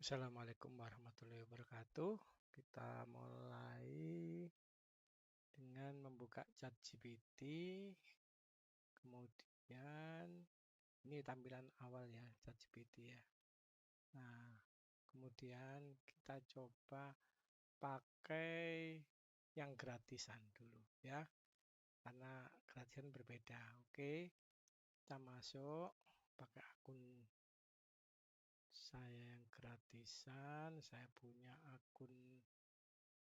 Assalamualaikum warahmatullahi wabarakatuh. Kita mulai dengan membuka ChatGPT. Kemudian ini tampilan awal ya ChatGPT ya. Nah, kemudian kita coba pakai yang gratisan dulu ya. Karena gratisan berbeda. Oke, kita masuk pakai akun saya yang gratisan. Saya punya akun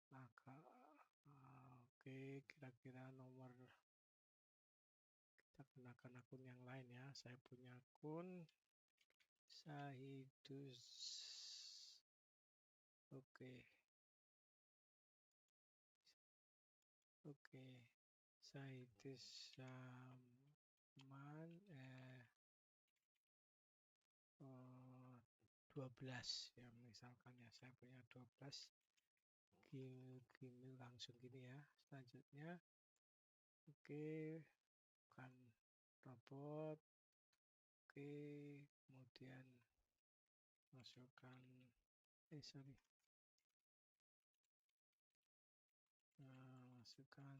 maka oke, kira-kira nomor kita gunakan akun yang lain ya. Saya punya akun Sahidus. Oke, oke. Sahidus Saman 12 ya misalkan ya. Saya punya 12 Gmail langsung gini ya. Selanjutnya oke, bukan robot. Oke, kemudian masukkan sorry, masukkan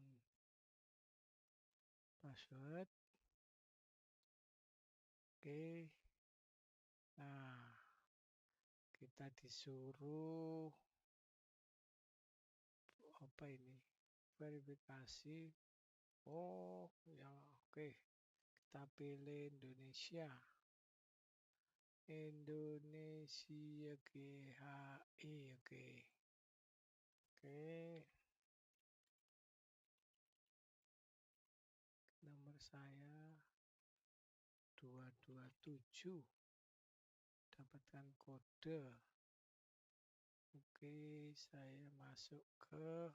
password. Oke, nah kita disuruh apa ini, verifikasi. Oh ya, oke, kita pilih Indonesia GHI. Oke, oke, nomor saya 227, dapatkan kode. Oke, saya masuk ke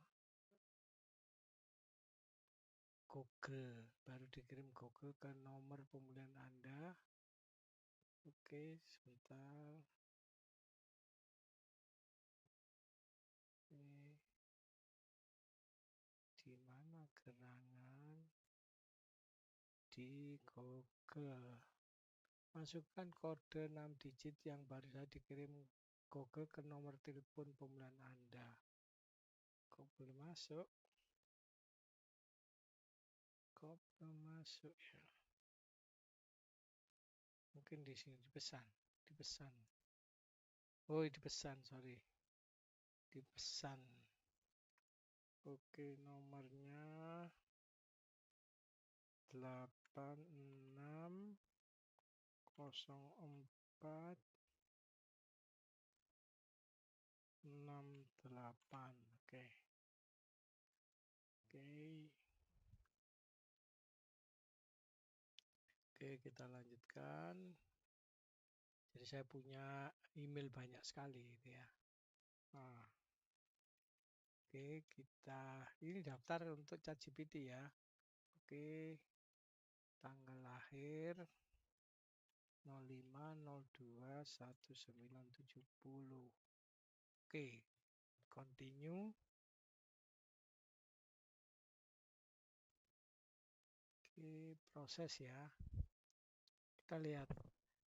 Google, baru dikirim Google ke nomor pemulihan Anda. Oke, sebentar. Ini di mana gerangan? Di Google. Masukkan kode 6 digit yang baru saja dikirim Google ke nomor telepon pemulihan Anda. Kok belum masuk? Kok belum masuk ya? Mungkin di sini dipesan. Oh, dipesan, sorry. Dipesan. Oke, nomornya 860468. Oke. Oke, kita lanjutkan. Jadi saya punya email banyak sekali gitu ya. Nah, oke, kita ini daftar untuk ChatGPT ya. Oke, tanggal lahir 05/02/1970. Oke, continue. Oke, proses ya. Kita lihat.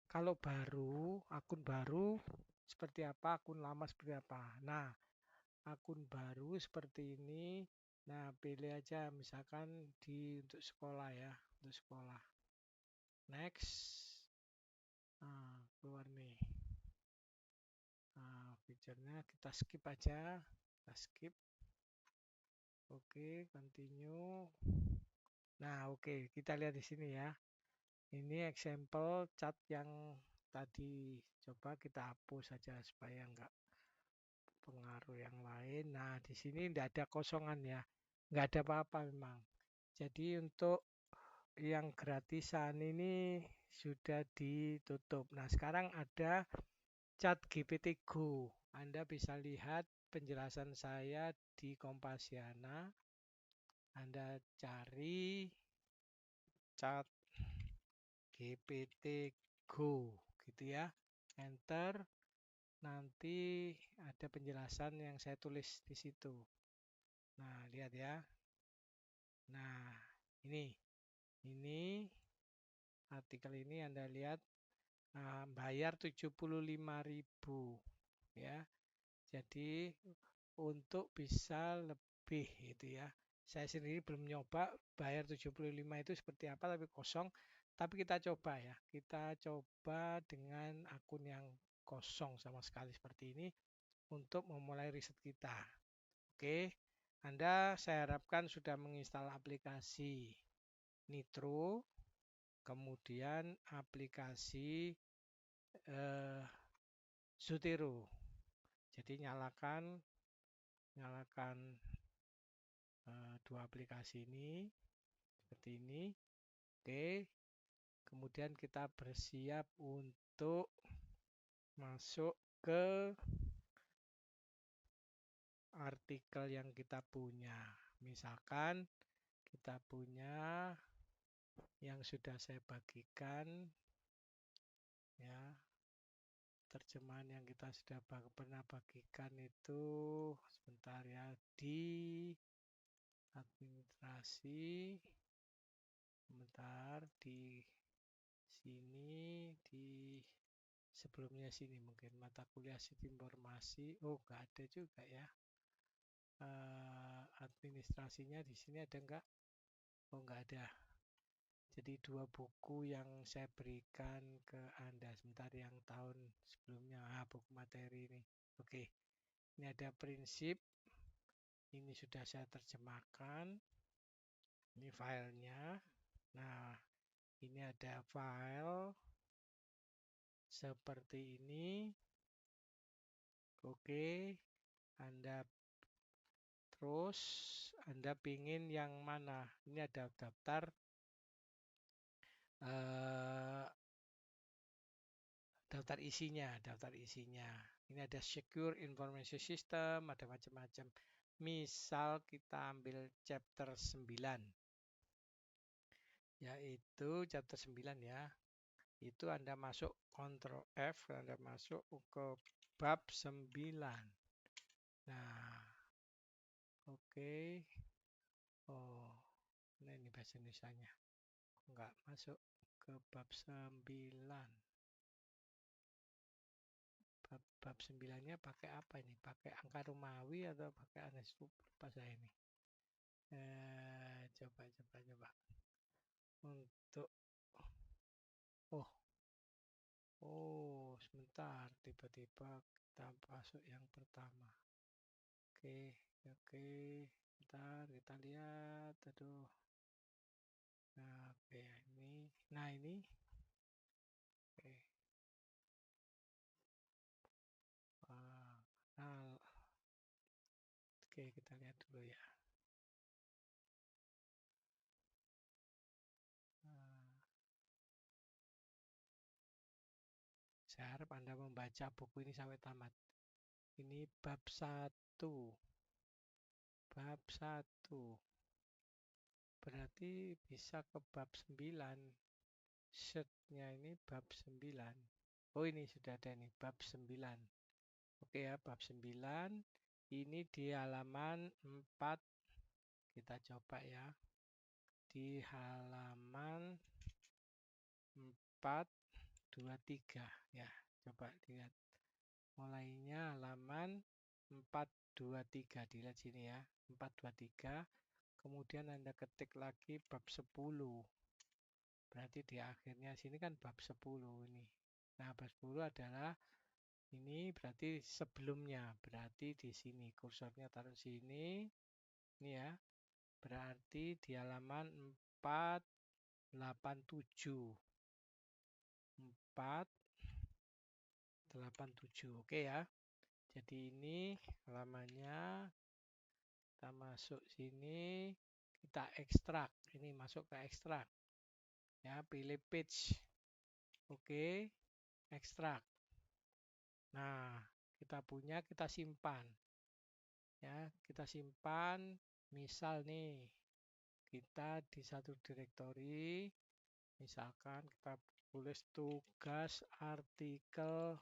Kalau baru, akun baru seperti apa, akun lama seperti apa. Nah, akun baru seperti ini. Nah, pilih aja misalkan untuk sekolah ya, untuk sekolah. Next. Nah, keluar nih. Nah, fiturnya kita skip aja. Kita skip. Oke, continue. Nah, oke, kita lihat di sini ya. Ini example chat yang tadi coba kita hapus saja supaya enggak pengaruh yang lain. Nah, di sini tidak ada kosongan ya. Enggak ada apa-apa memang. Jadi untuk yang gratisan ini sudah ditutup. Nah, sekarang ada ChatGPT Go. Anda bisa lihat penjelasan saya di Kompasiana. Anda cari ChatGPT Go gitu ya. Enter. Nanti ada penjelasan yang saya tulis di situ. Nah, lihat ya. Nah, ini artikel ini Anda lihat bayar 75.000. ya. Jadi untuk bisa lebih itu ya. Saya sendiri belum nyoba bayar 75 itu seperti apa tapi kosong. Tapi kita coba ya. Kita coba dengan akun yang kosong sama sekali seperti ini untuk memulai riset kita. Oke. Anda saya harapkan sudah menginstal aplikasi Nitro, kemudian aplikasi eh, Zotero. Jadi nyalakan nyalakan dua aplikasi ini seperti ini. Oke, kemudian kita bersiap untuk masuk ke artikel yang kita punya. Misalkan kita punya yang sudah saya bagikan ya, terjemahan yang kita sudah pernah bagikan itu sebentar ya, di administrasi, sebentar di sini, di sebelumnya sini mungkin mata kuliah sistem informasi. Oh, nggak ada juga ya. Administrasinya di sini ada nggak? Oh, nggak ada. Jadi dua buku yang saya berikan ke Anda sebentar yang tahun sebelumnya. Buku materi ini. Oke, ini ada prinsip. Ini sudah saya terjemahkan. Ini filenya. Nah, ini ada file seperti ini. Oke, Anda terus Anda pingin yang mana? Ini ada daftar eh, daftar isinya. Ini ada secure information system, ada macam-macam. Misal kita ambil chapter 9, yaitu chapter 9 ya. Itu Anda masuk Ctrl F, Anda masuk ke bab 9. Nah, oke. Oh, nah ini bahasa Indonesianya. Enggak masuk ke bab 9. Bab 9-nya pakai apa ini? Pakai angka Romawi atau pakai Anes? Lupa saya ini. Coba. Untuk oh, sebentar. Tiba-tiba kita masuk yang pertama. Oke. Bentar, kita lihat. Aduh. Nah, oke, ini. Nah, ini. Oke. Nah, oke, kita lihat dulu ya. Saya harap Anda membaca buku ini sampai tamat. Ini bab 1. Bab 1. Berarti bisa ke bab 9. Setnya ini bab 9. Oh, ini sudah ada nih, bab 9. Oke ya, bab 9. Ini di halaman 4. Kita coba ya. Di halaman 423 ya. Coba lihat. Mulainya halaman 423. Dilihat sini ya. 423. Kemudian Anda ketik lagi bab 10. Berarti di akhirnya sini kan bab 10 ini. Nah, bab 10 adalah ini berarti sebelumnya. Berarti di sini kursornya taruh sini. Ini ya. Berarti di halaman 487. 487. Oke ya. Jadi ini halamannya. Kita masuk sini. Kita ekstrak. Ini masuk ke ekstrak. Ya, pilih page. Oke. Ekstrak. Nah, kita simpan. Ya, kita simpan. Misal nih, kita di satu direktori, misalkan kita tulis tugas artikel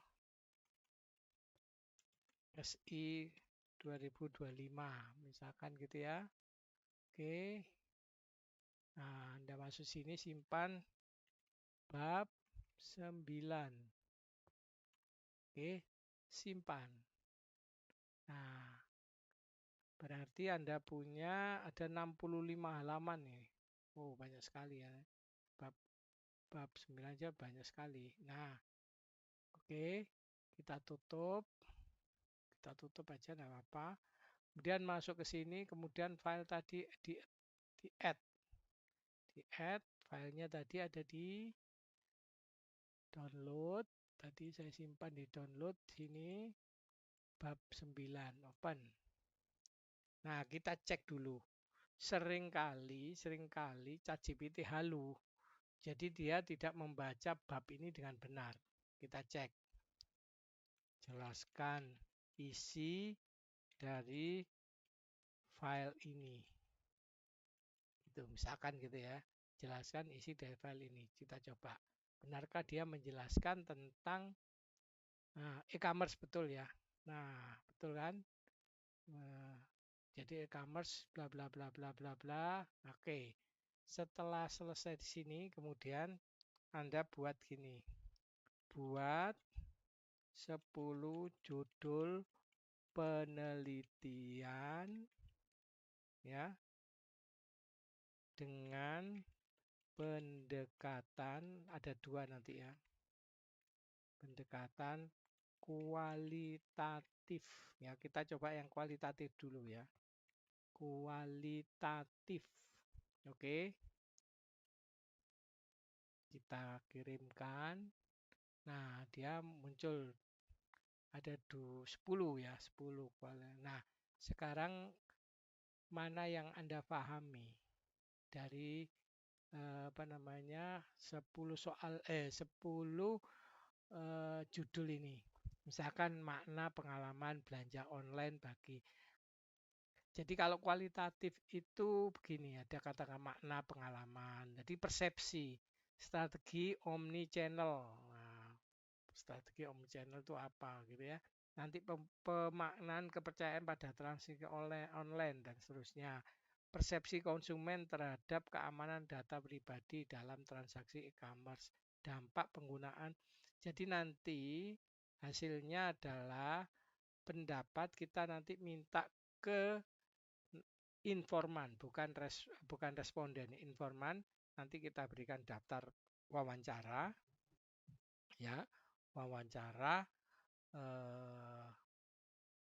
SI 2025, misalkan gitu ya. Oke. Nah, Anda masuk sini simpan bab 9. Oke, simpan. Nah, berarti Anda punya ada 65 halaman nih. Oh, banyak sekali ya. Bab bab 9 aja banyak sekali. Nah, oke. Kita tutup. Kita tutup aja nggak apa-apa. Kemudian masuk ke sini, kemudian file tadi di add. Di add, filenya tadi ada di download. Tadi saya simpan di download sini. Bab 9, open. Nah, kita cek dulu. Seringkali ChatGPT halu. Jadi dia tidak membaca bab ini dengan benar. Kita cek. Jelaskan isi dari file ini. Itu misalkan gitu ya. Jelaskan isi dari file ini. Kita coba. Benarkah dia menjelaskan tentang e-commerce betul ya? Nah, betul kan? Nah, jadi e-commerce bla bla bla bla bla bla. Oke. Setelah selesai di sini, kemudian Anda buat gini. Buat 10 judul penelitian ya dengan pendekatan ada dua nanti ya. Pendekatan kualitatif. Ya, kita coba yang kualitatif dulu ya. Kualitatif. Oke. Kita kirimkan. Nah, dia muncul ada 10 ya, 10. Nah, sekarang mana yang Anda pahami dari apa namanya 10 soal 10 judul ini. Misalkan makna pengalaman belanja online bagi. Jadi kalau kualitatif itu begini, ada katakan makna pengalaman. Jadi persepsi, strategi omni channel. Nah, strategi omni channel itu apa gitu ya. Nanti pemaknaan kepercayaan pada transaksi online dan seterusnya. Persepsi konsumen terhadap keamanan data pribadi dalam transaksi e-commerce. Dampak penggunaan. Jadi nanti hasilnya adalah pendapat kita nanti minta ke informan, bukan responden, informan. Nanti kita berikan daftar wawancara, ya, wawancara eh,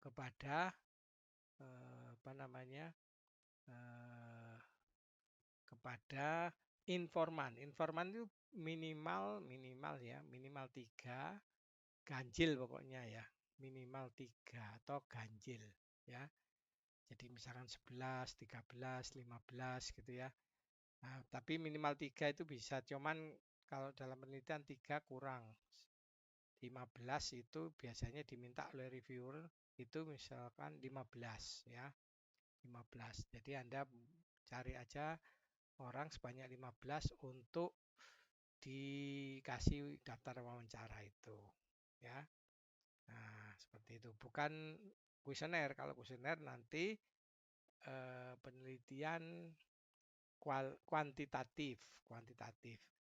kepada apa namanya eh, kepada informan. Informan itu minimal ya, minimal 3, ganjil pokoknya ya, minimal 3 atau ganjil ya. Jadi misalkan 11, 13, 15 gitu ya. Nah, tapi minimal 3 itu bisa, cuman kalau dalam penelitian 3 kurang. 15 itu biasanya diminta oleh reviewer itu misalkan 15 ya. 15. Jadi Anda cari aja orang sebanyak 15 untuk dikasih daftar wawancara itu ya. Nah, seperti itu. Bukan kuesioner. Kalau kuesioner nanti penelitian kuantitatif.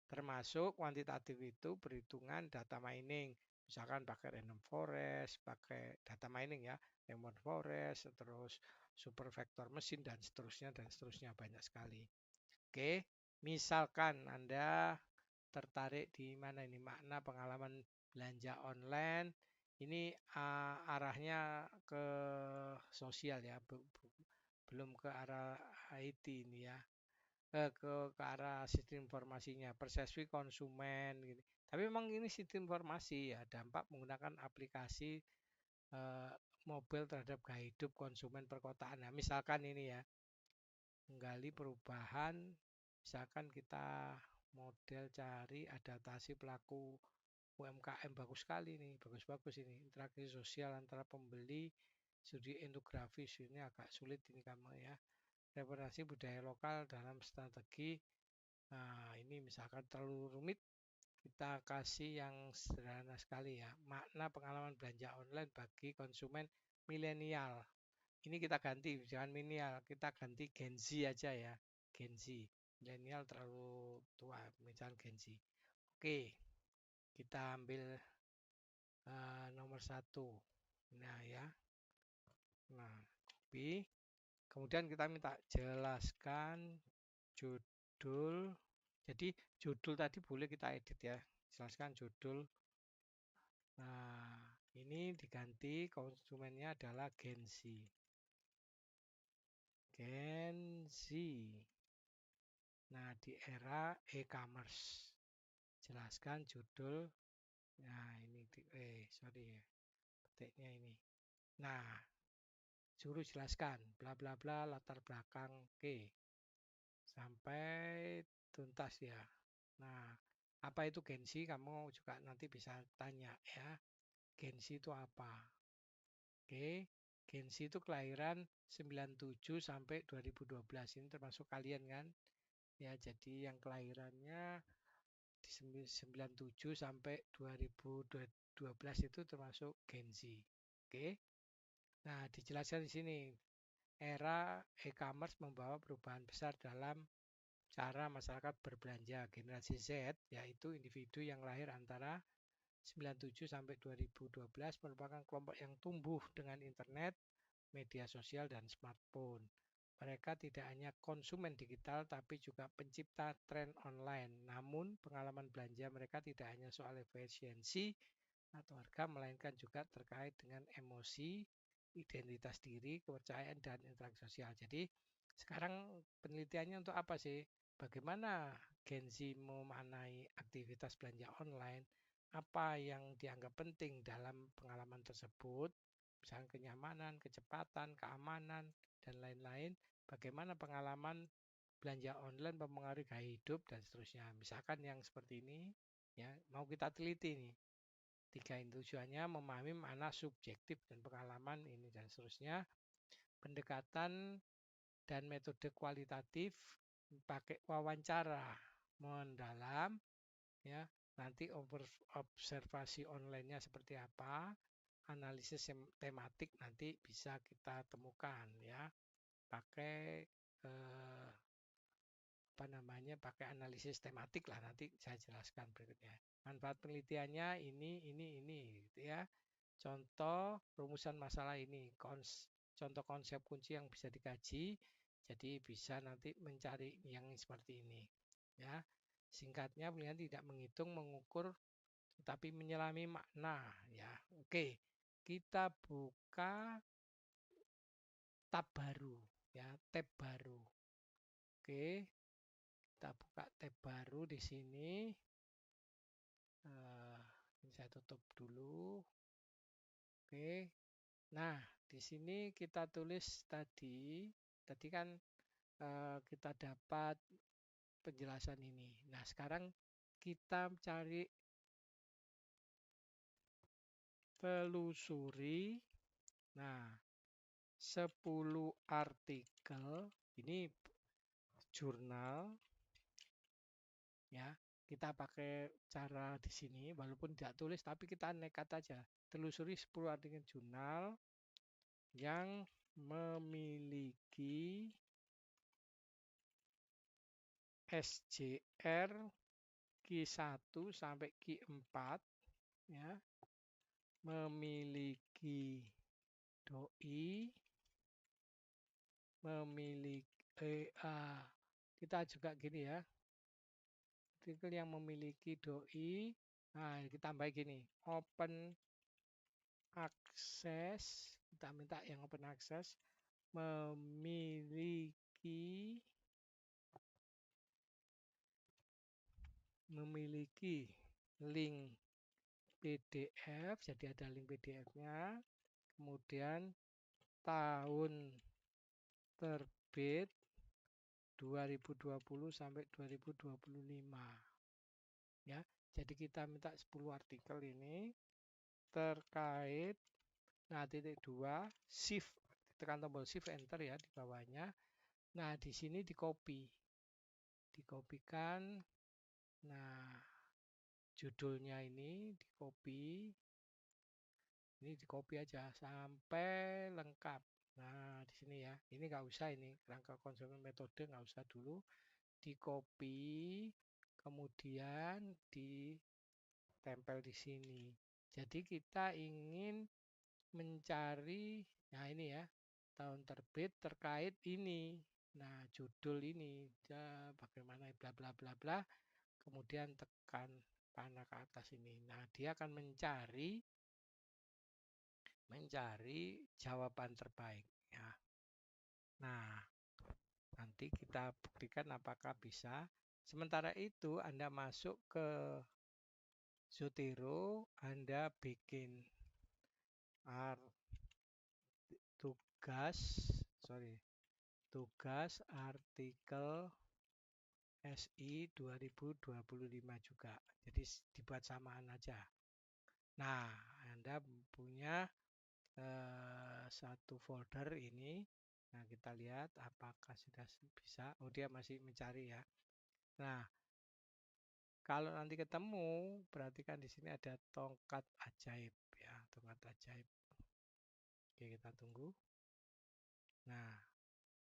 Termasuk kuantitatif itu perhitungan data mining. Misalkan pakai random forest, pakai data mining ya, random forest, terus super vector mesin dan seterusnya banyak sekali. Oke, misalkan Anda tertarik di mana ini makna pengalaman belanja online, ini arahnya ke sosial ya, belum ke arah IT ini ya. Ke arah sistem informasinya, persepsi konsumen gitu. Tapi memang ini sistem informasi ya, dampak menggunakan aplikasi eh, mobil terhadap gaya hidup konsumen perkotaan. Nah, misalkan ini ya, menggali perubahan, misalkan kita model cari adaptasi pelaku UMKM bagus sekali nih, bagus-bagus ini. Interaksi sosial antara pembeli, studi etnografis ini agak sulit ini kamu ya. Representasi budaya lokal dalam strategi. Nah, ini misalkan terlalu rumit, kita kasih yang sederhana sekali ya. Makna pengalaman belanja online bagi konsumen milenial. Ini kita ganti, jangan milenial, kita ganti Gen Z aja ya. Gen Z. Milenial terlalu tua, misalnya Gen Z. Oke, kita ambil nomor 1. Nah ya, Nah, copy. Kemudian kita minta jelaskan judul. Jadi judul tadi boleh kita edit ya. Jelaskan judul. Nah, ini diganti konsumennya adalah Gensi. Gensi. Nah, di era e-commerce. Jelaskan judul. Nah, ini sorry ya. Petiknya ini. Nah, suruh jelaskan bla bla bla latar belakang sampai tuntas ya. Nah, apa itu Gensi? Kamu juga nanti bisa tanya ya. Gensi itu apa? Oke, Gensi itu kelahiran 97 sampai 2012. Ini termasuk kalian kan? Ya, jadi yang kelahirannya di 97 sampai 2012 itu termasuk Gensi. Oke. Nah, dijelaskan di sini. Era e-commerce membawa perubahan besar dalam cara masyarakat berbelanja. Generasi Z, yaitu individu yang lahir antara 97 sampai 2012 merupakan kelompok yang tumbuh dengan internet, media sosial, dan smartphone. Mereka tidak hanya konsumen digital, tapi juga pencipta tren online. Namun, pengalaman belanja mereka tidak hanya soal efisiensi atau harga, melainkan juga terkait dengan emosi, identitas diri, kepercayaan, dan interaksi sosial. Jadi, sekarang penelitiannya untuk apa sih? Bagaimana Gen Z memaknai aktivitas belanja online? Apa yang dianggap penting dalam pengalaman tersebut? Misalnya kenyamanan, kecepatan, keamanan, dan lain-lain. Bagaimana pengalaman belanja online mempengaruhi gaya hidup dan seterusnya. Misalkan yang seperti ini, ya mau kita teliti nih. Tiga tujuannya memahami makna subjektif dan pengalaman ini dan seterusnya. Pendekatan dan metode kualitatif pakai wawancara mendalam, ya nanti observasi online-nya seperti apa, analisis tematik nanti bisa kita temukan ya pakai apa namanya pakai analisis tematik lah, nanti saya jelaskan berikutnya. Manfaat penelitiannya ini gitu ya. Contoh rumusan masalah ini, contoh konsep kunci yang bisa dikaji, jadi bisa nanti mencari yang seperti ini ya. Singkatnya penelitian tidak menghitung, mengukur, tetapi menyelami makna ya. Oke, kita buka tab baru ya, tab baru. Oke, kita buka tab baru di sini. Ini saya tutup dulu. Oke. Nah, di sini kita tulis tadi kan kita dapat penjelasan ini. Nah, sekarang kita cari telusuri. Nah, 10 artikel ini jurnal ya. Kita pakai cara di sini walaupun tidak tulis tapi kita nekat aja. Telusuri 10 artikel jurnal yang memiliki SJR Q1 sampai Q4 ya, memiliki doi, memiliki kita juga gini ya, artikel yang memiliki doi. Nah, kita tambah gini, open access, kita minta yang open access, memiliki link PDF, jadi ada link PDF-nya. Kemudian tahun terbit 2020 sampai 2025. Ya, jadi kita minta 10 artikel ini terkait. Nah, titik 2 shift, tekan tombol shift enter ya di bawahnya. Nah, di sini dikopikan. Nah, judulnya ini dikopi aja sampai lengkap. Nah, di sini ya, ini nggak usah, ini rangka konsumen metode nggak usah dulu, dikopi kemudian ditempel di sini. Jadi kita ingin mencari, nah ini ya, tahun terbit terkait ini. Nah, judul ini bagaimana bla bla bla bla, kemudian tekan panah ke atas ini. Nah, dia akan mencari jawaban terbaik ya. Nah, nanti kita buktikan apakah bisa. Sementara itu Anda masuk ke Zotero, Anda bikin tugas, sorry, tugas artikel SI 2025 juga. Jadi dibuat samaan aja. Nah, Anda punya satu folder ini. Nah, kita lihat apakah sudah bisa. Oh, dia masih mencari ya. Nah, kalau nanti ketemu, berarti kan di sini ada tongkat ajaib ya, tongkat ajaib. Oke, kita tunggu. Nah,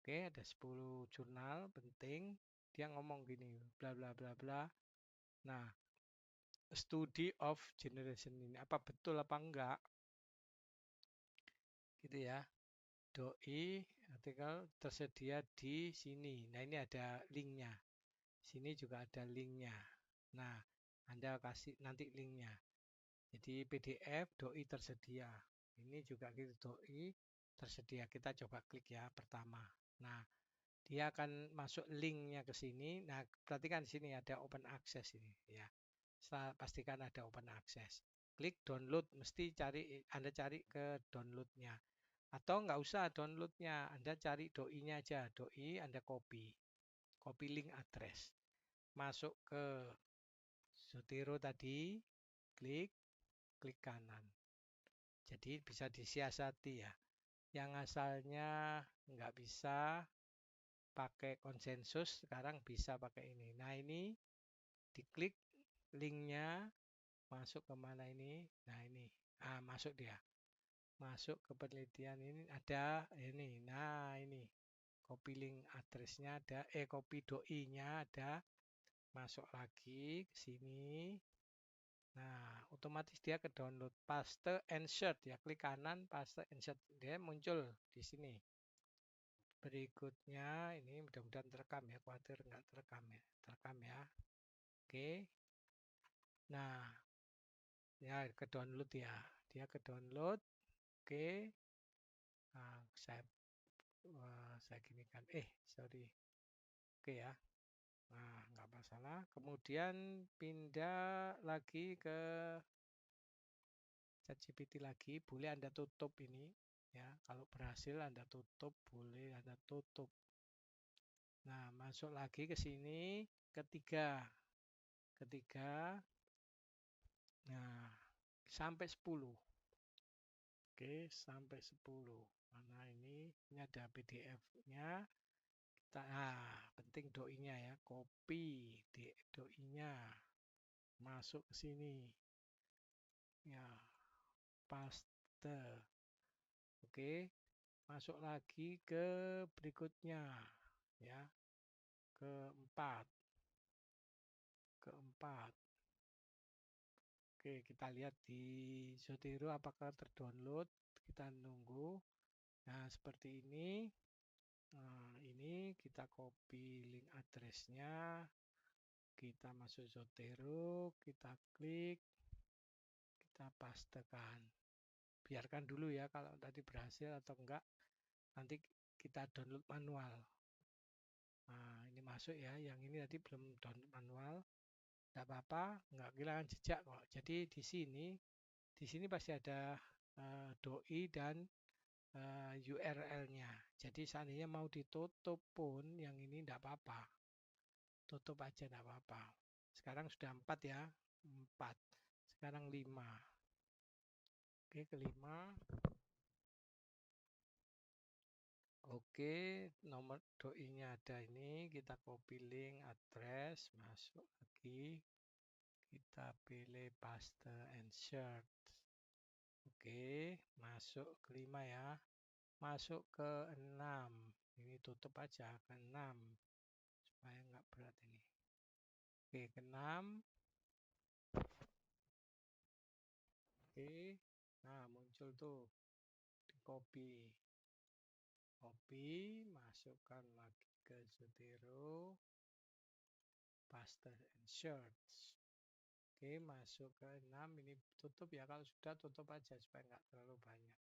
oke, ada 10 jurnal penting. Dia ngomong gini, bla bla bla bla. Nah, study of generation ini apa betul apa enggak? Gitu ya. Doi artikel tersedia di sini. Nah, ini ada linknya. Sini juga ada linknya. Nah, Anda kasih nanti linknya. Jadi PDF doi tersedia. Ini juga gitu doi tersedia. Kita coba klik ya pertama. Nah, dia akan masuk linknya ke sini. Nah, perhatikan di sini ada open access ini ya. Pastikan ada open access. Klik download, mesti Anda cari ke downloadnya. Atau nggak usah downloadnya, Anda cari doi-nya aja. Doi Anda copy link address. Masuk ke Zotero tadi, klik kanan. Jadi bisa disiasati ya. Yang asalnya nggak bisa pakai konsensus, sekarang bisa pakai ini. Nah, ini diklik linknya, masuk ke mana ini? Nah, ini. Ah, masuk dia. Masuk ke penelitian ini ada ini. Nah, ini. Copy link address-nya ada, copy doi-nya ada. Masuk lagi ke sini. Nah, otomatis dia ke download paste insert ya. Klik kanan, paste insert. Dia muncul di sini. Berikutnya ini mudah-mudahan terekam ya. Khawatir nggak terekam ya. Terekam ya. Oke. Nah, ya ke download ya. Dia ke download. Oke. Nah, saya gini kan. Sorry. Oke ya. Nah, nggak masalah. Kemudian pindah lagi ke ChatGPT lagi. Boleh Anda tutup ini. Ya, kalau berhasil Anda tutup, boleh Anda tutup. Nah, masuk lagi ke sini. Ketiga. Nah, sampai 10. Oke, sampai 10. Mana ini? Ini ada PDF-nya. Penting doi-nya ya. Copy doi-nya. Masuk ke sini. Ya, paste. Oke, masuk lagi ke berikutnya. Ya, keempat. Oke, kita lihat di Zotero apakah terdownload. Kita nunggu. Nah, seperti ini. Nah, ini kita copy link address-nya. Kita masuk Zotero, kita klik, kita pastekan. Biarkan dulu ya kalau tadi berhasil atau enggak. Nanti kita download manual. Nah, ini masuk ya. Yang ini tadi belum download manual. Enggak apa-apa, enggak kehilangan jejak kok. Jadi di sini pasti ada doi dan URL-nya. Jadi seandainya mau ditutup pun yang ini enggak apa-apa. Tutup aja enggak apa-apa. Sekarang sudah 4 ya. 4. Sekarang 5. Oke, kelima. Oke, nomor doi-nya ada ini. Kita copy link address, masuk lagi. Kita pilih paste insert. Oke, masuk kelima ya. Masuk ke 6. Ini tutup aja ke 6 supaya nggak berat ini. Oke, ke 6. Oke. Nah, muncul tuh di copy. Copy, masukkan lagi ke Zotero, paste and search. Oke, masuk ke 6, ini tutup ya, kalau sudah tutup aja supaya nggak terlalu banyak.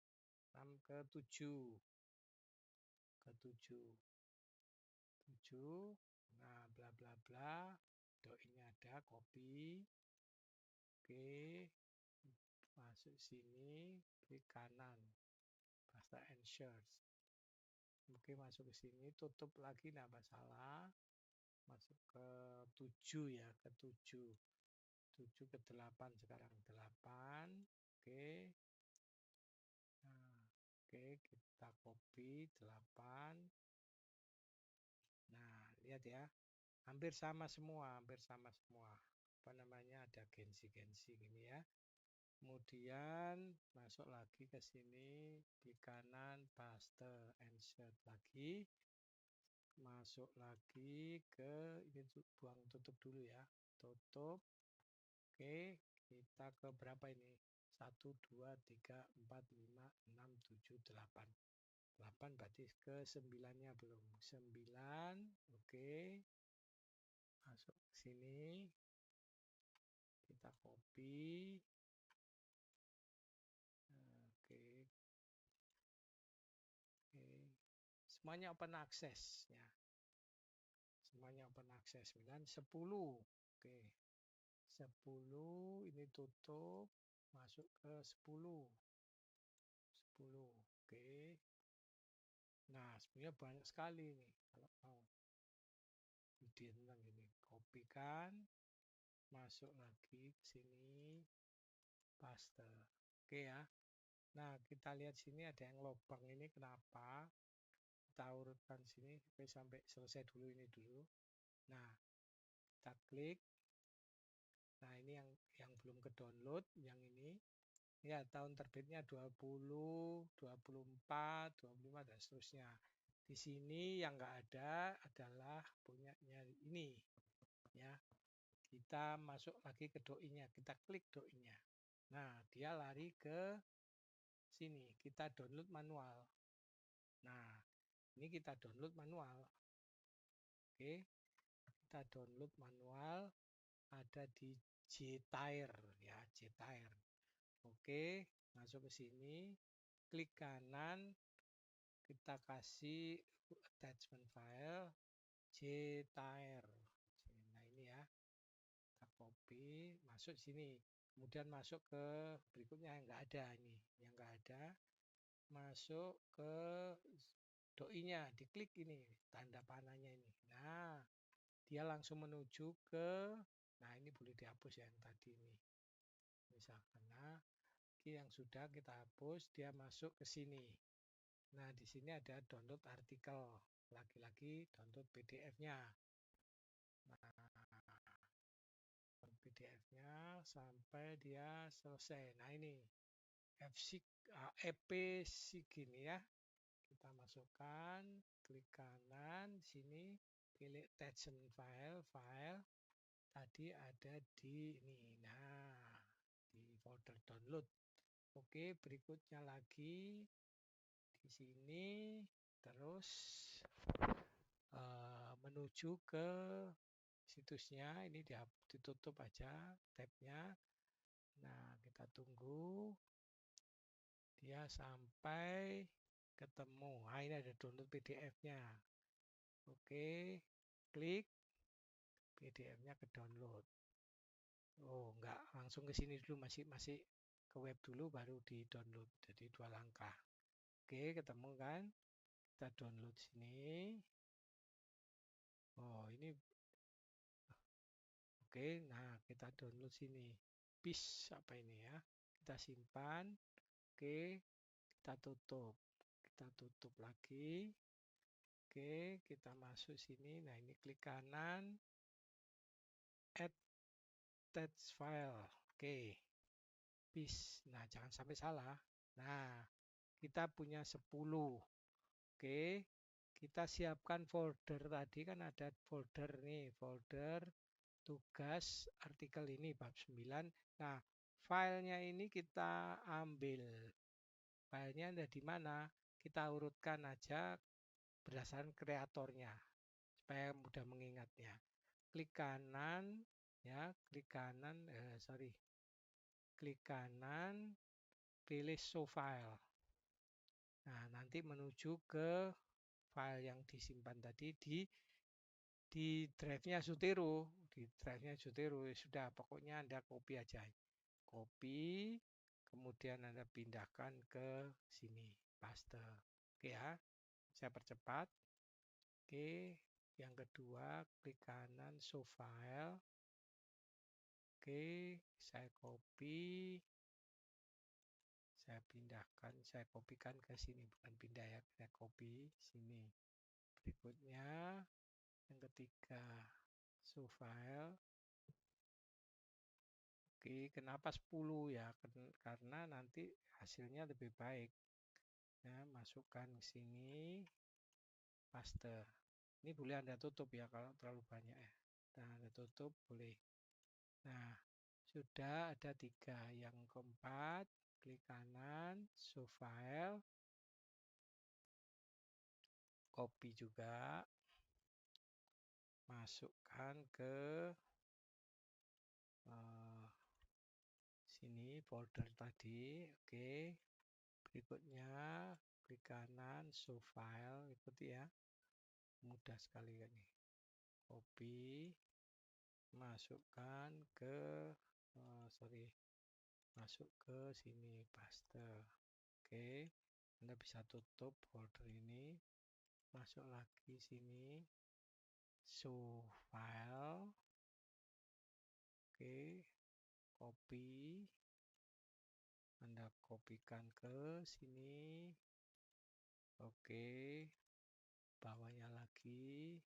6 ke 7, ke 7, 7, nah bla bla bla, doinya ada, copy, oke, masuk sini, klik kanan, paste and search. Oke, masuk ke sini, tutup lagi, nggak masalah. Masuk ke 7 ya, ke 7. 7 ke 8 sekarang, 8. Oke. Nah, oke, kita copy 8. Nah, lihat ya. Hampir sama semua, hampir sama semua. Apa namanya? Ada gensi-gensi gini ya. Kemudian masuk lagi ke sini, di kanan paste insert lagi. Masuk lagi ke ini, buang tutup dulu ya. Tutup. Oke, kita ke berapa ini? 1 2 3 4 5 6 7 8. 8 berarti ke 9-nya belum. 9. Oke. Masuk ke sini. Kita copy. Oke. Oke. Semuanya open access ya. Semuanya open access. 9 10. Oke. 10 ini tutup, masuk ke 10. 10. Oke. Nah, sebenarnya banyak sekali nih kalau mau ide tentang ini. Kopikan, masuk lagi ke sini, paste. Oke ya. Nah, kita lihat sini ada yang lubang ini kenapa? Kita urutkan sini sampai selesai dulu ini dulu. Nah, kita klik. Nah, ini yang belum ke download, yang ini. Ya, tahun terbitnya 20, 24, 25 dan seterusnya. Di sini yang enggak ada adalah punyanya ini. Ya, kita masuk lagi ke doi-nya, kita klik doi-nya. Nah, dia lari ke sini, kita download manual. Nah, ini kita download manual. Oke, kita download manual, ada di Jtire ya, Jtire. Oke, masuk ke sini, klik kanan, kita kasih attachment file Jtire. Nah, ini ya. Kita copy, masuk sini. Kemudian masuk ke berikutnya yang enggak ada ini, yang enggak ada. Masuk ke doi-nya, diklik ini, tanda panahnya ini. Nah, dia langsung menuju ke, nah ini boleh dihapus ya yang tadi ini. Misalkan, nah, yang sudah kita hapus, dia masuk ke sini. Nah, di sini ada download artikel. Lagi-lagi download PDF-nya. Nah, PDF-nya sampai dia selesai. Nah, ini EP segini ya. Kita masukkan, klik kanan, sini pilih attachment file. Tadi ada di ini. Nah, di folder download. Oke, berikutnya lagi di sini terus menuju ke situsnya. Ini ditutup aja tabnya. Nah, kita tunggu dia sampai ketemu. Nah, ini ada download PDF-nya. Oke, klik PDF-nya ke download. Oh, enggak, langsung ke sini dulu, masih ke web dulu baru di download. Jadi 2 langkah. Oke, ketemu kan? Kita download sini. Oh, ini oke. Nah, kita download sini. Bis apa ini ya? Kita simpan. Oke, kita tutup. Kita tutup lagi. Oke, kita masuk sini. Nah, ini klik kanan. Add text file. Oke. Bis. Nah, jangan sampai salah. Nah, kita punya 10. Oke. Kita siapkan folder tadi kan ada folder nih, folder tugas artikel ini bab 9. Nah, filenya ini kita ambil. Filenya ada di mana? kita urutkan aja berdasarkan kreatornya supaya mudah mengingatnya. Klik kanan ya, klik kanan, pilih show file. Nah, nanti menuju ke file yang disimpan tadi di drive-nya Zotero, sudah pokoknya Anda copy aja. Copy, kemudian Anda pindahkan ke sini, paste. Oke ya, saya percepat. Oke, yang kedua klik kanan show file. Oke, saya copy, saya pindahkan, saya kopikan ke sini, bukan pindah ya, saya copy sini. Berikutnya yang ketiga show file. Oke, kenapa 10 ya? Karena nanti hasilnya lebih baik. Ya, masukkan ke sini, paste. Ini boleh Anda tutup ya kalau terlalu banyak ya. Nah, Anda tutup boleh. Nah, sudah ada 3. Yang keempat, klik kanan, show file, copy juga, masukkan ke sini folder tadi. Oke. Berikutnya klik kanan, show file, ikuti ya. Mudah sekali ini. Copy, masukkan ke masuk ke sini, paste. Oke, Anda bisa tutup folder ini, masuk lagi sini, show file. Oke, copy, Anda kopikan ke sini. Oke, bawahnya lagi,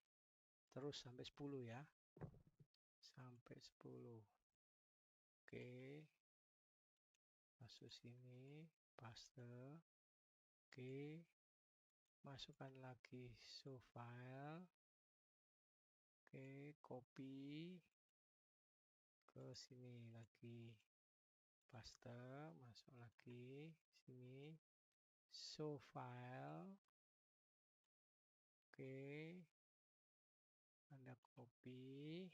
terus sampai 10 ya, sampai 10. Oke, masuk sini, paste. Oke, masukkan lagi show file. Oke, copy ke sini lagi, paste, masuk lagi sini, show file. Oke, Anda copy,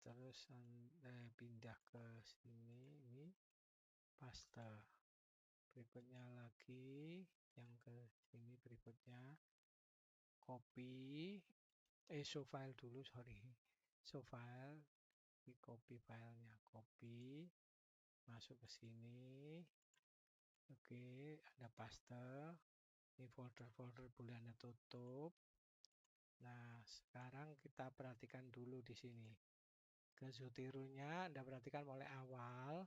terus Anda pindah ke sini, ini paste. Berikutnya lagi, yang ke sini berikutnya, copy, show file dulu, show file, di copy filenya, copy, masuk ke sini. Oke, Anda paste. Ini folder-folder boleh Anda tutup. Nah, sekarang kita perhatikan dulu di sini. Ke Zotero-nya Anda perhatikan mulai awal.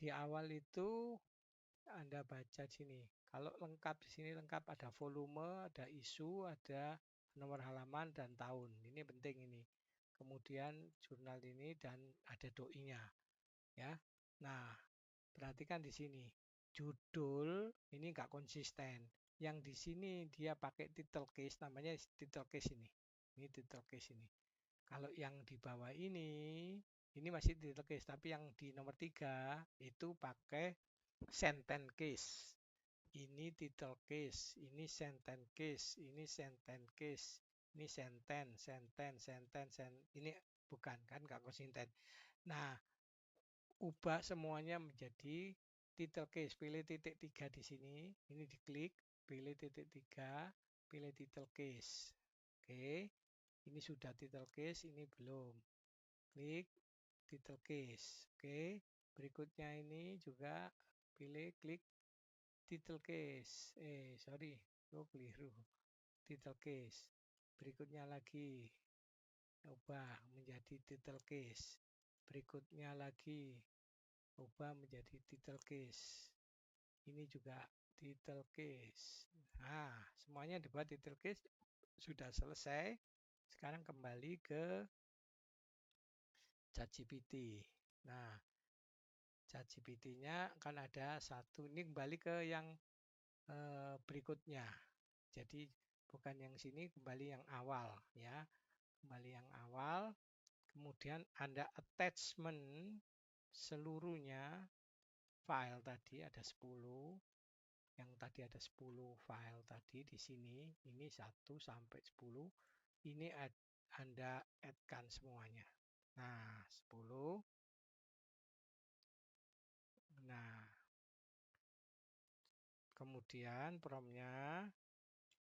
Di awal itu Anda baca sini. Kalau lengkap di sini lengkap ada volume, ada isu, ada nomor halaman dan tahun. Ini penting ini. Kemudian jurnal ini dan ada doi-nya. Ya. Nah, perhatikan di sini. Judul ini enggak konsisten. Yang di sini dia pakai title case, namanya title case ini. Ini title case ini. Kalau yang di bawah ini masih title case, tapi yang di nomor 3 itu pakai sentence case. Ini title case, ini sentence case, ini sentence case, ini sentence. Ini bukan kan enggak konsisten. Nah, ubah semuanya menjadi title case. Pilih titik 3 di sini, ini diklik, pilih titik 3, pilih title case. Oke, ini sudah title case, ini belum. Klik title case. Oke, berikutnya ini juga pilih klik title case. Keliru. Title case. Berikutnya lagi, ubah menjadi title case. Berikutnya lagi, ubah menjadi title case. Ini juga title case. Nah, semuanya dibuat title case sudah selesai. Sekarang kembali ke ChatGPT. Nah, ChatGPT-nya kan ada satu. Ini kembali ke yang berikutnya. Jadi bukan yang sini, kembali yang awal ya. Kembali yang awal. Kemudian Anda attachment seluruhnya file tadi ada 10. yang tadi ada 10 file tadi di sini, ini 1 sampai 10, ini Anda add-kan semuanya. Nah, 10. Nah, kemudian promnya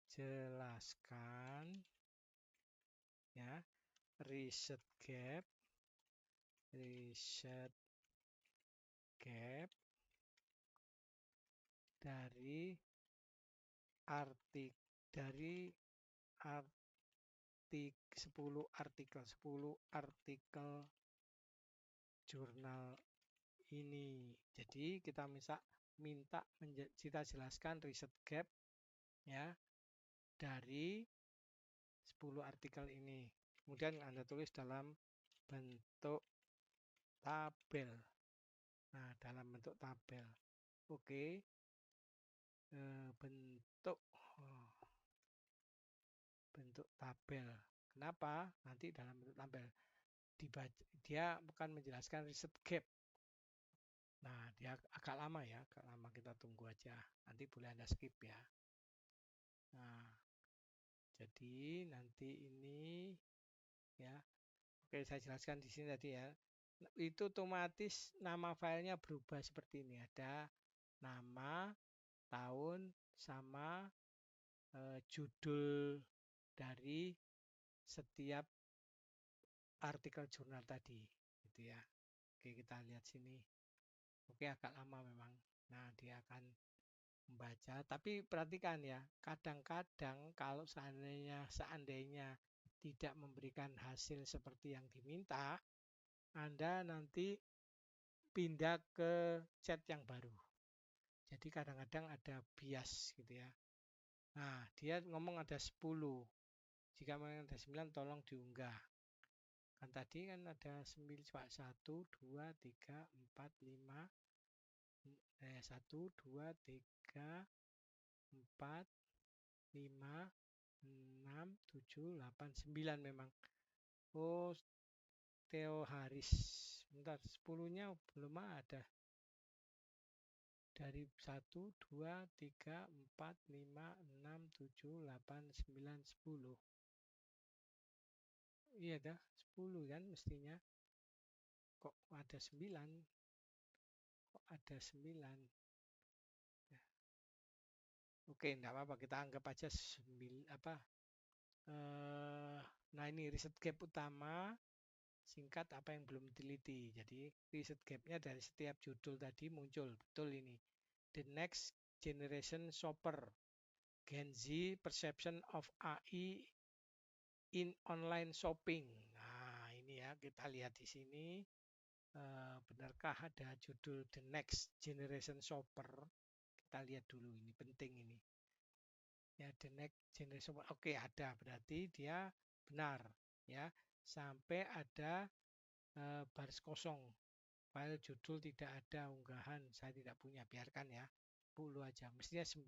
jelaskan ya reset gap dari dari 10 artikel jurnal ini. Jadi kita minta kita jelaskan reset gap ya dari 10 artikel ini. Kemudian Anda tulis dalam bentuk tabel. Nah, dalam bentuk tabel. Oke. Bentuk tabel. Kenapa? Nanti dalam bentuk tabel dia akan menjelaskan reset gap. Nah, dia agak lama ya, agak lama, kita tunggu aja. Nanti boleh Anda skip ya. Nah, jadi nanti ini ya. Oke, saya jelaskan di sini tadi ya. Itu otomatis nama filenya berubah seperti ini. Ada nama, tahun, sama judul dari setiap artikel jurnal tadi, gitu ya. Oke, kita lihat sini. Oke, agak lama memang. Nah, dia akan membaca. Tapi perhatikan ya, kadang-kadang kalau seandainya tidak memberikan hasil seperti yang diminta, Anda nanti pindah ke chat yang baru. Jadi kadang-kadang ada bias gitu ya. Nah, dia ngomong ada 10. Jika memang ada 9, tolong diunggah. Kan tadi kan ada 9, 1, 2, 3, 4, 5, 1, 2, 3, 4, 5, 6, 7, 8, 9 memang. Oh, Theo Haris. Bentar, 10-nya belum ada. Dari 1, 2, 3, 4, 5, 6, 7, 8, 9, 10. Iya dah, 10 kan mestinya. Kok ada 9? Kok ada 9? Ya. Oke, enggak apa-apa, kita anggap aja nah ini reset gap utama singkat apa yang belum diteliti. Jadi reset gapnya dari setiap judul tadi muncul. Betul ini. The next generation shopper. Gen Z perception of AI in online shopping. Nah, ini ya kita lihat di sini. Benarkah ada judul The Next Generation Shopper? Kita lihat dulu, ini penting ini. Ya, The Next Generation Shopper. Oke, ada, berarti dia benar ya. Sampai ada baris kosong. File judul tidak ada unggahan, saya tidak punya, biarkan ya. 10 aja, mestinya 9.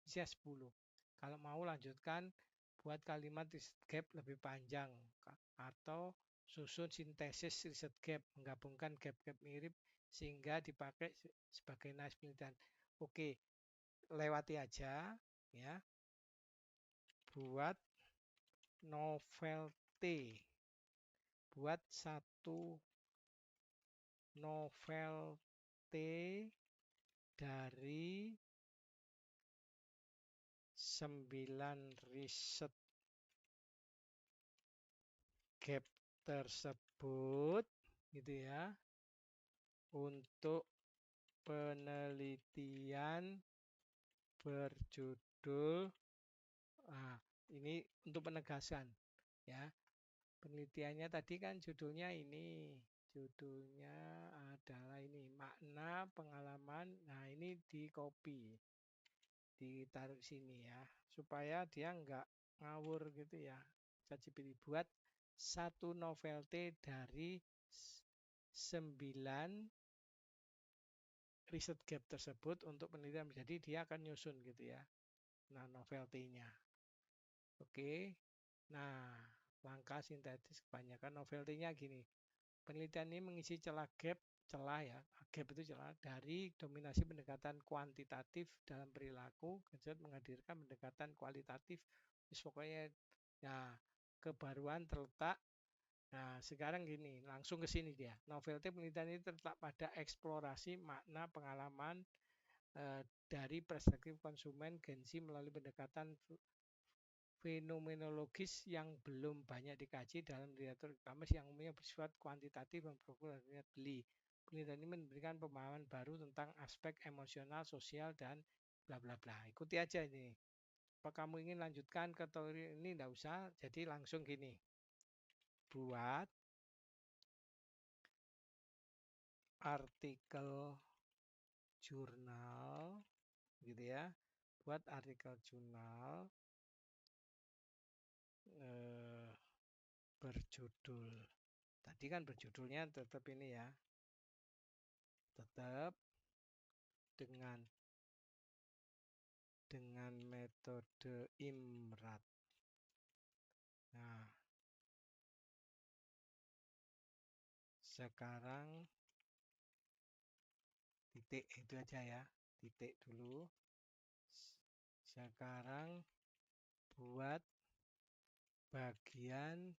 Mestinya 10. Kalau mau lanjutkan buat kalimat reset gap lebih panjang atau susun sintesis reset gap, menggabungkan gap-gap mirip sehingga dipakai sebagai naskah penelitian. Oke, lewati aja ya. Buat novel T. Buat satu novel T dari 9 reset gap tersebut gitu ya, untuk penelitian berjudul ini untuk penegasan ya. Penelitiannya tadi kan judulnya adalah ini makna pengalaman. Nah, ini di copy, ditaruh sini ya, supaya dia nggak ngawur gitu ya. ChatGPT buat satu novel T dari 9 reset gap tersebut untuk penelitian. Jadi dia akan nyusun gitu ya. Nah, novel T-nya. Oke. Nah, langkah sintetis kebanyakan novel T-nya gini. Penelitian ini mengisi celah gap celah ya, gap itu celah dari dominasi pendekatan kuantitatif dalam perilaku, kemudian menghadirkan pendekatan kualitatif. Pokoknya ya kebaruan terletak. Nah, sekarang gini, langsung ke sini dia. Novelty penelitian ini terletak pada eksplorasi makna pengalaman dari perspektif konsumen Genzi melalui pendekatan fenomenologis yang belum banyak dikaji dalam literatur e-commerce yang umumnya bersifat kuantitatif dan berfokus beli. Penelitian ini memberikan pemahaman baru tentang aspek emosional, sosial, dan bla bla bla. Ikuti aja ini. Apa kamu ingin lanjutkan ke teori ini? Tidak usah. Jadi langsung gini. Buat artikel jurnal gitu ya. Buat artikel jurnal berjudul. Tadi kan berjudulnya tetap ini ya. Tetap dengan metode IMRAT. Nah, sekarang titik itu aja ya. Titik dulu. Sekarang buat bagian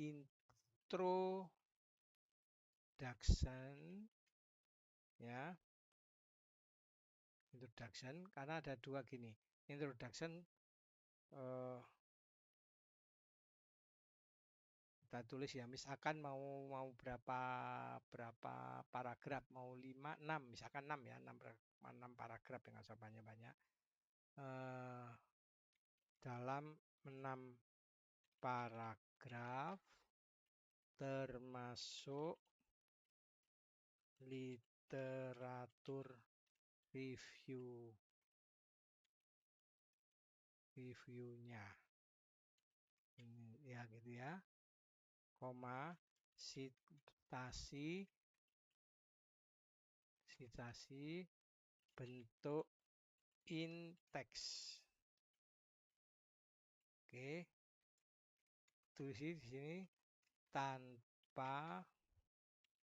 introduction ya. Introduction karena ada dua gini. Introduction kita tulis ya, misalkan mau berapa paragraf, mau 5 6 misalkan 6 ya, 6 paragraf yang usah banyak-banyak. Dalam 6 paragraf termasuk literatur reviewnya ya gitu ya, koma citasi bentuk in-text. Oke, tulis di sini tanpa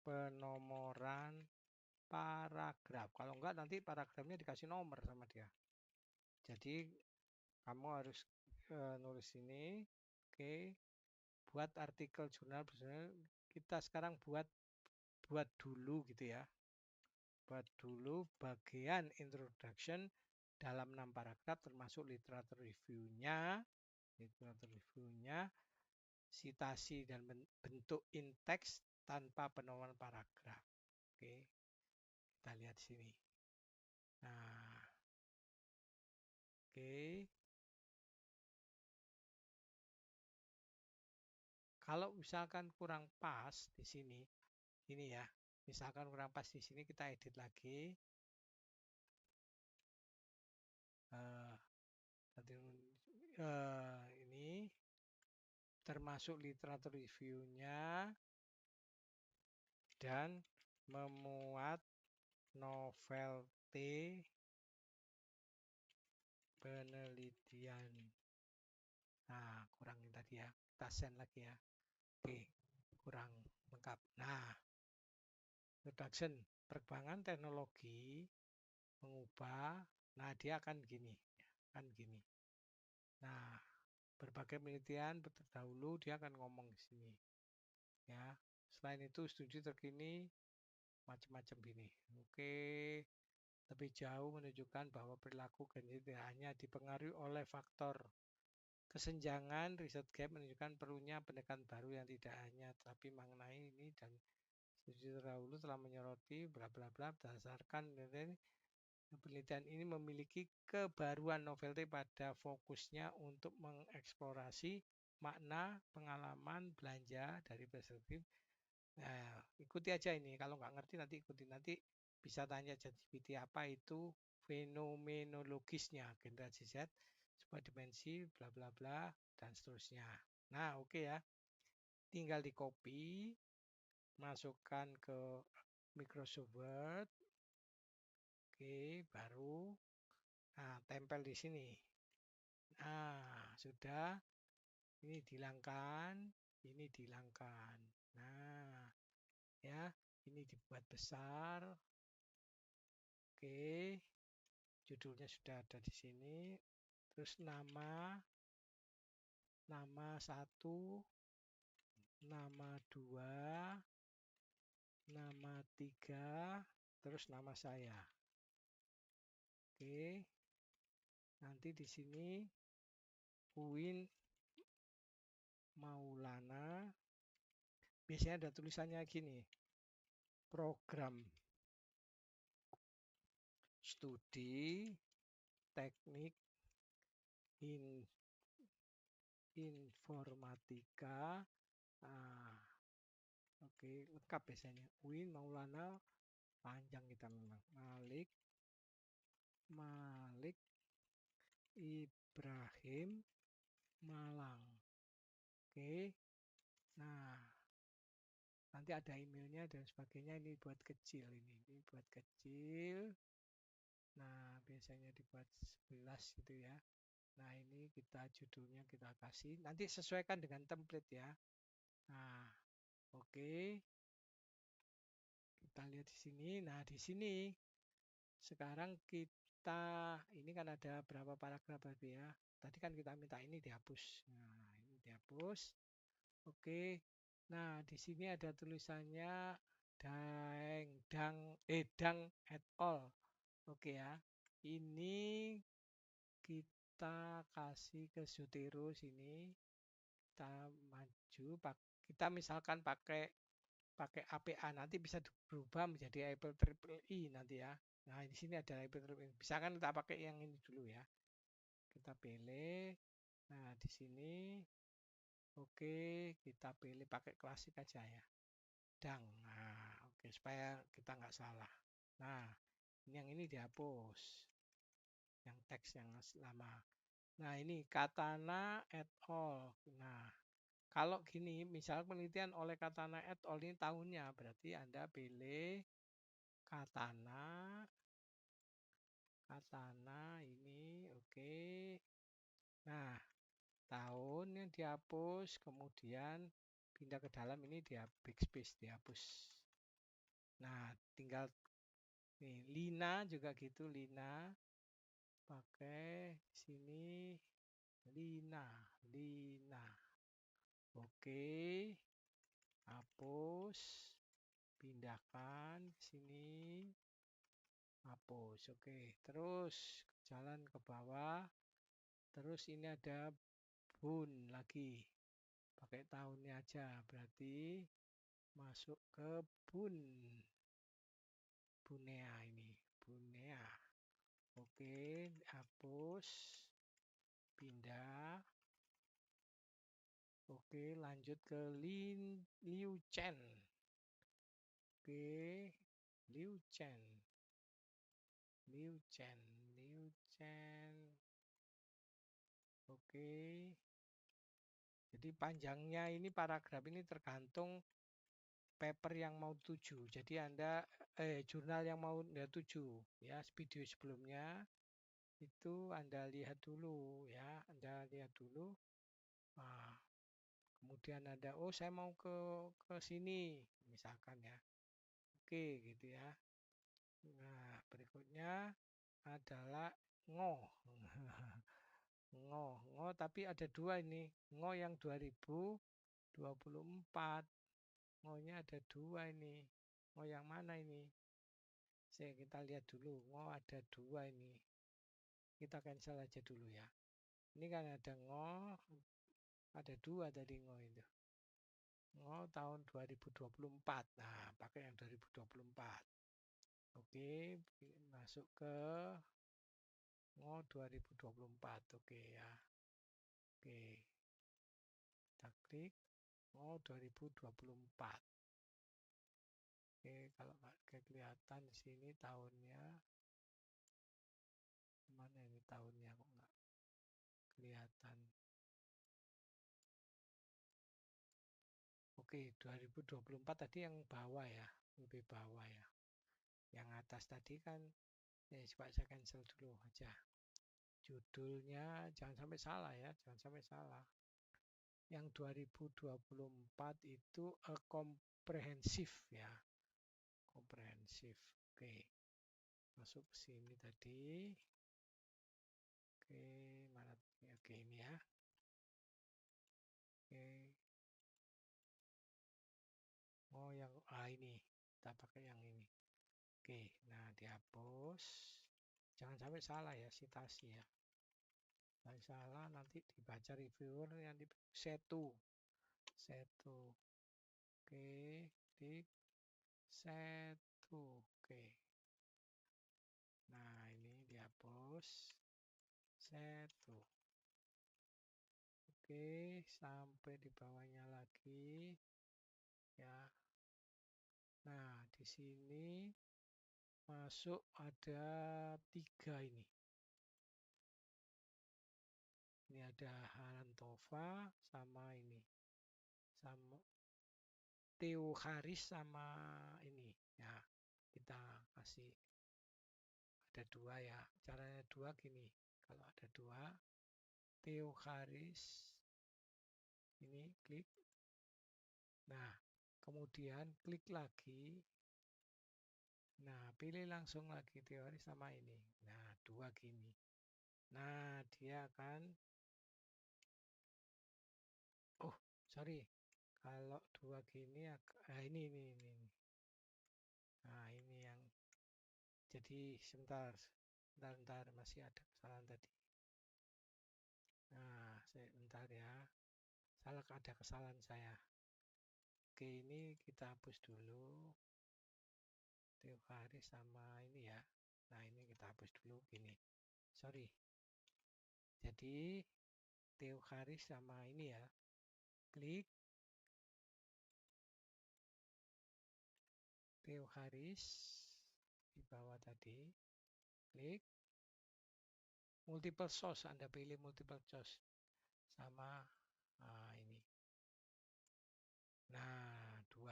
penomoran paragraf. Kalau enggak nanti paragrafnya dikasih nomor sama dia. Jadi kamu harus nulis ini. Oke, buat artikel jurnal kita sekarang buat dulu gitu ya. Buat dulu bagian introduction dalam 6 paragraf termasuk literatur reviewnya, citasi dan bentuk in-text tanpa penomoran paragraf. Oke, kita lihat sini. Nah, oke. Kalau misalkan kurang pas di sini, ini ya. Misalkan kurang pas di sini, kita edit lagi. Ini termasuk literatur reviewnya dan memuat novelty penelitian. Nah, kurang tadi ya. Kita send lagi ya. Oke, kurang lengkap. Nah, introduction, perkembangan teknologi mengubah. Nah, dia akan gini. Nah, berbagai penelitian terdahulu dia akan ngomong di sini. Ya. Selain itu, studi terkini macam-macam gini. Oke. Lebih jauh menunjukkan bahwa perilaku Gen Z hanya dipengaruhi oleh faktor kesenjangan. Riset gap menunjukkan perlunya pendekatan baru yang tidak hanya tapi mengenai ini, dan studi terdahulu telah menyoroti bla bla bla berdasarkan penelitian ini memiliki kebaruan novelty pada fokusnya untuk mengeksplorasi makna pengalaman belanja dari perspektif. Nah, ikuti aja ini. Kalau nggak ngerti nanti ikuti. Nanti bisa tanya ChatGPT apa itu fenomenologisnya generasi Z, sebuah dimensi, bla bla bla, dan seterusnya. Nah, oke ya. Tinggal di copy, masukkan ke Microsoft Word. Oke, baru. Nah, tempel di sini. Nah, sudah. Ini dihilangkan, ini dihilangkan. Nah, ya. Ini dibuat besar. Oke, judulnya sudah ada di sini. Terus nama 1, nama 2, nama 3, terus nama saya. Oke, nanti di sini Uin Maulana. Biasanya ada tulisannya gini, program studi teknik informatika. Ah, oke, lengkap biasanya. Uin Maulana, panjang kita memang. Malik Ibrahim Malang. Oke. Nah, nanti ada emailnya dan sebagainya. Ini buat kecil ini. Ini buat kecil. Nah, biasanya dibuat 11 gitu ya. Nah, ini kita judulnya kita kasih. Nanti sesuaikan dengan template ya. Nah, oke. Kita lihat di sini. Nah, di sini sekarang kita ini kan ada berapa paragraf tadi ya. Tadi kan kita minta ini dihapus. Nah, ini dihapus. Oke. Nah, di sini ada tulisannya Dang et al. Oke ya. Ini kita kasih ke Zotero sini. Kita maju, kita misalkan pakai APA, nanti bisa berubah menjadi Apple Triple I nanti ya. Nah, di sini ada Apple Triple I. Bisa kan kita pakai yang ini dulu ya. Kita pilih. Nah, di sini oke, kita pilih pakai klasik aja ya. Dang. Nah, oke, supaya kita nggak salah. Nah, yang ini dihapus. Yang teks yang lama. Nah, ini Katana et al. Nah, kalau gini, misal penelitian oleh Katana et al. Ini tahunnya, berarti Anda pilih Katana ini, oke. Nah, tahun yang dihapus, kemudian pindah ke dalam ini dia backspace dihapus. Nah, tinggal nih Lina juga gitu, Lina pakai sini Lina. Oke, hapus, pindahkan ke sini, hapus. Oke, terus jalan ke bawah. Terus ini ada bun lagi. Pakai tahunnya aja, berarti masuk ke Bunea ini, Bunea. Oke, hapus, pindah. Oke, lanjut ke Liu Chen. Oke, Liu Chen. Oke. Jadi panjangnya ini paragraf ini tergantung paper yang mau tuju. Jadi Anda jurnal yang mau Anda tuju ya, video sebelumnya itu Anda lihat dulu ya, Anda lihat dulu. Nah, kemudian ada saya mau ke sini misalkan ya. Oke, gitu ya. Nah, berikutnya adalah ngoh. Ngoh tapi ada dua ini. Ngoh yang 2024. Ngohnya ada dua ini. Ngoh yang mana ini? Kita lihat dulu. Ngoh ada dua ini. Kita cancel aja dulu ya. Ini kan ada ngoh. Ada dua tadi ngoh itu. Ngoh tahun 2024. Nah, pakai yang 2024. Oke, masuk ke ngoh 2024. Oke ya. Oke. Kita klik ngoh 2024. Oke, kalau nggak kelihatan di sini tahunnya. Mana ini tahunnya kok nggak kelihatan. Oke, 2024 tadi yang bawah ya, lebih bawah ya. Yang atas tadi kan, coba saya cancel dulu aja. Judulnya jangan sampai salah ya, jangan sampai salah. Yang 2024 itu a comprehensive ya. komprehensif. Oke, masuk ke sini tadi. Oke, mana? Oke, ini ya. Oke. Oh, yang ini. Kita pakai yang ini. Oke, nah dihapus. Jangan sampai salah ya citasi ya. Kalau salah nanti dibaca reviewer yang di setu. Oke, di setu. Oke. Nah, ini dihapus. Setu. Oke, sampai di bawahnya lagi ya. Nah, di sini masuk ada 3 ini. Ini ada Harantova sama ini. Sama Theoharis sama ini. Ya, kita kasih ada 2 ya. Caranya 2 gini. Kalau ada 2, Theoharis ini klik. Nah, kemudian klik lagi. Nah, pilih langsung lagi teori sama ini. Nah, 2 gini. Nah, dia akan oh, sorry. Kalau 2 gini ini. Nah, ini yang jadi sebentar masih ada kesalahan tadi. Nah, sebentar ya. Ada kesalahan saya. Oke, ini kita hapus dulu. Theoharis sama ini ya. Nah, ini kita hapus dulu gini. Sorry. Jadi Theoharis sama ini ya. Klik Theoharis di bawah tadi. Klik multiple choice. Anda pilih multiple choice sama ini. Nah, 2.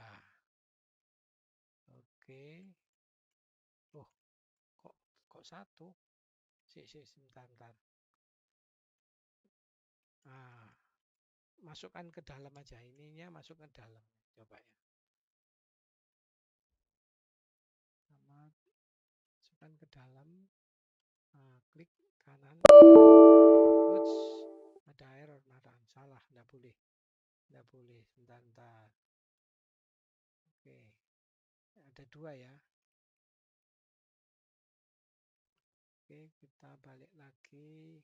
Oke. Oh, kok 1? Sebentar. Nah, masukkan ke dalam aja. Ininya masuk ke dalam. Coba ya. Sama masukkan ke dalam. Nah, klik kanan. Ups, ada error. Salah, enggak boleh. Sebentar. Oke. Ada 2 ya. Oke, kita balik lagi.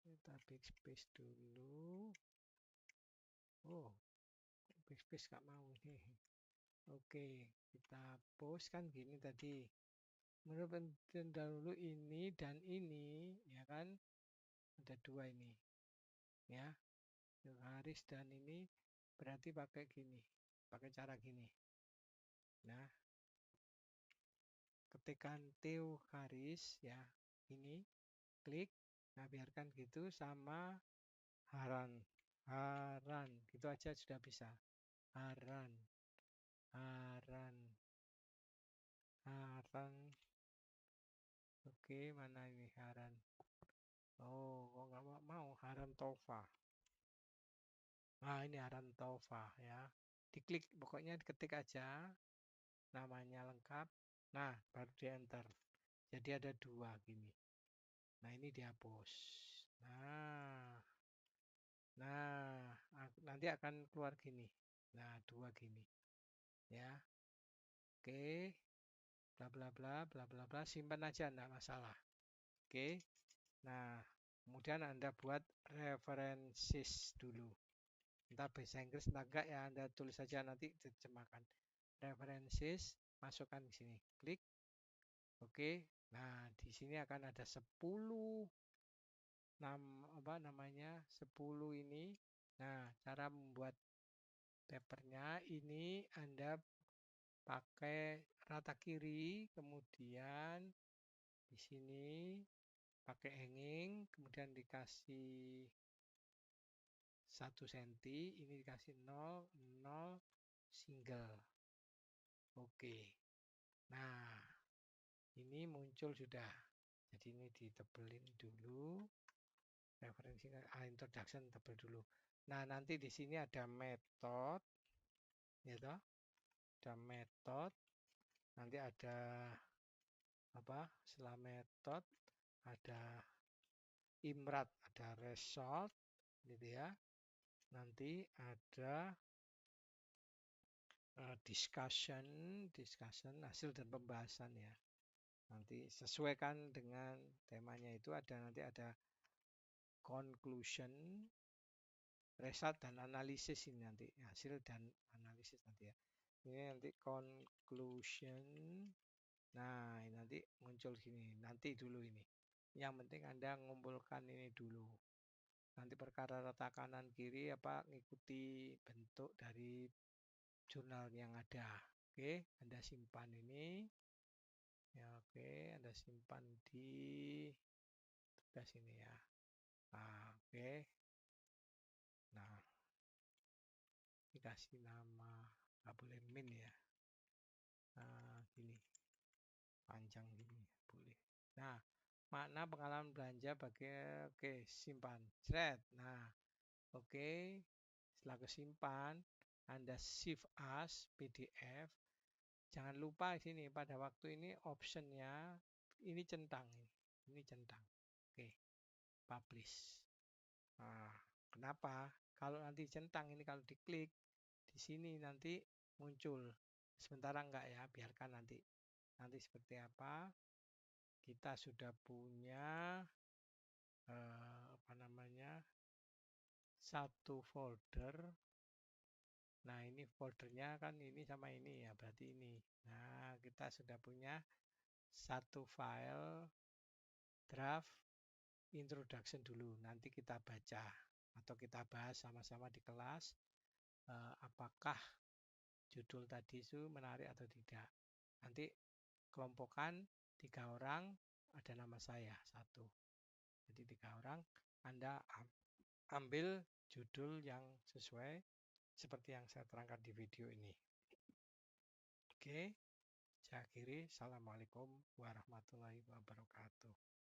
Kita backspace dulu. Oh, backspace nggak mau nih. Oke, kita hapus kan gini tadi. Menurut pendahulu ini dan ini, ya kan? Ada 2 ini. Ya, Haris dan ini berarti pakai gini. Pakai cara gini. Nah, ketikkan Theo Haris ya. Ini klik. Nah, biarkan gitu sama Haran. Gitu aja sudah bisa. Haran. Oke, mana ini Haran? Oh, kok nggak mau Haran Tova. Nah, ini Haran Tova ya. Diklik, pokoknya diketik aja namanya lengkap. Nah, baru di enter. Jadi ada 2 gini. Nah, ini dihapus. Nah, nanti akan keluar gini. Nah, 2 gini. Ya. Oke. Bla bla bla, simpan aja enggak masalah. Oke. Nah, kemudian Anda buat references dulu. Entah bahasa Inggris entah enggak ya, Anda tulis saja nanti diterjemahkan. References, masukkan di sini. Klik. Oke. Nah, di sini akan ada 10 10 ini. Nah, cara membuat papernya ini Anda pakai rata kiri, kemudian di sini pakai hanging, kemudian dikasih 1 cm, ini dikasih 0, single. Oke. Nah, ini muncul sudah. Jadi ini ditebelin dulu. Referensi introduction tebel dulu. Nah, nanti di sini ada method, gitu. Ada method, nanti ada apa? Setelah method ada imrat, ada result, gitu ya. Nanti ada discussion, hasil dan pembahasan ya. Nanti sesuaikan dengan temanya itu nanti ada conclusion, result dan analisis ini nanti hasil dan analisis nanti ya. Ini nanti conclusion. Nah, ini nanti muncul sini. Nanti dulu ini. Yang penting Anda ngumpulkan ini dulu. Nanti perkara rata kanan kiri apa ngikuti bentuk dari jurnal yang ada. Oke, Anda simpan ini. Ya, oke, Anda simpan di tugas ini ya. Nah, oke. Nah, dikasih nama, nggak boleh min ya. Nah, gini, panjang gini, boleh. Nah, makna pengalaman belanja bagi, oke, simpan. Thread. Nah, oke. Setelah kesimpan, Anda save as PDF. Jangan lupa di sini pada waktu ini optionnya ini centang ini centang. Oke, publish. Nah, kenapa? Kalau nanti centang ini kalau diklik di sini nanti muncul. Sementara enggak ya, biarkan nanti. Nanti seperti apa? Kita sudah punya apa namanya? Satu folder. Nah, ini foldernya kan ini sama ini ya, berarti ini. Nah, kita sudah punya satu file draft introduction dulu. Nanti kita baca atau kita bahas sama-sama di kelas apakah judul tadi itu menarik atau tidak. Nanti kelompokkan 3 orang, ada nama saya satu. Jadi 3 orang, Anda ambil judul yang sesuai seperti yang saya terangkan di video ini. Oke, saya akhiri. Assalamualaikum warahmatullahi wabarakatuh.